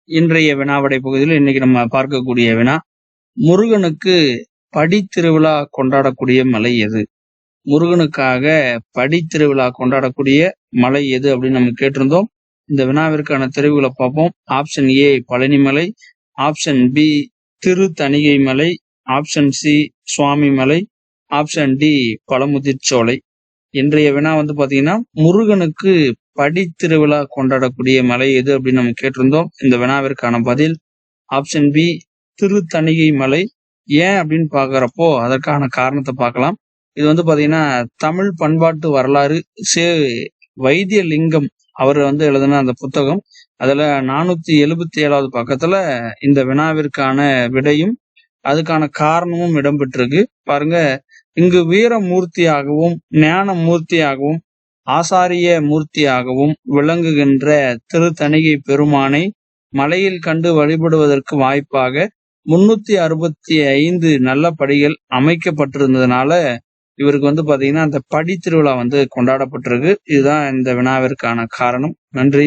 இன்றைய வினாவிடை பகுதியில் இன்னைக்கு நம்ம பார்க்கக்கூடிய வினா, முருகனுக்கு படித்திருவிழா கொண்டாடக்கூடிய மலை எது? முருகனுக்காக படித்திருவிழா கொண்டாடக்கூடிய மலை எது அப்படின்னு நம்ம கேட்டிருந்தோம். இந்த வினாவிற்கான தெரிவுகளை பார்ப்போம். Option A Palanimalai, option B Thiruthanigai Malai, option C சுவாமி மலை, ஆப்ஷன் டி பழமுதிர்ச்சோலை. இன்றைய வினா பாத்தீங்கன்னா, முருகனுக்கு படித்திருவிழா கொண்டாடக்கூடிய மலை எது அப்படின்னு நம்ம கேட்டிருந்தோம். இந்த வினாவிற்கான பதில் ஆப்ஷன் பி திருத்தணிகை மலை. ஏன் அப்படின்னு பாக்குறப்போ அதற்கான காரணத்தை பார்க்கலாம். இது பாத்தீங்கன்னா, தமிழ் பண்பாட்டு வரலாறு வைத்தியலிங்கம் அவர் எழுதின அந்த புத்தகம். அதுல 477வது பக்கத்துல இந்த வினாவிற்கான விடையும் அதுக்கான காரணமும் இடம்பெற்றிருக்கு. பாருங்க, இங்கு வீரமூர்த்தியாகவும் ஞான மூர்த்தியாகவும் ஆசாரிய மூர்த்தியாகவும் விளங்குகின்ற திருத்தணிகை பெருமானை மலையில் கண்டு வழிபடுவதற்கு வாய்ப்பாக 365 நல்ல படிகள் அமைக்கப்பட்டிருந்ததுனால இவருக்கு பாத்தீங்கன்னா அந்த படி திருவிழா கொண்டாடப்பட்டிருக்கு. இதுதான் இந்த வினாவிற்கான காரணம். நன்றி.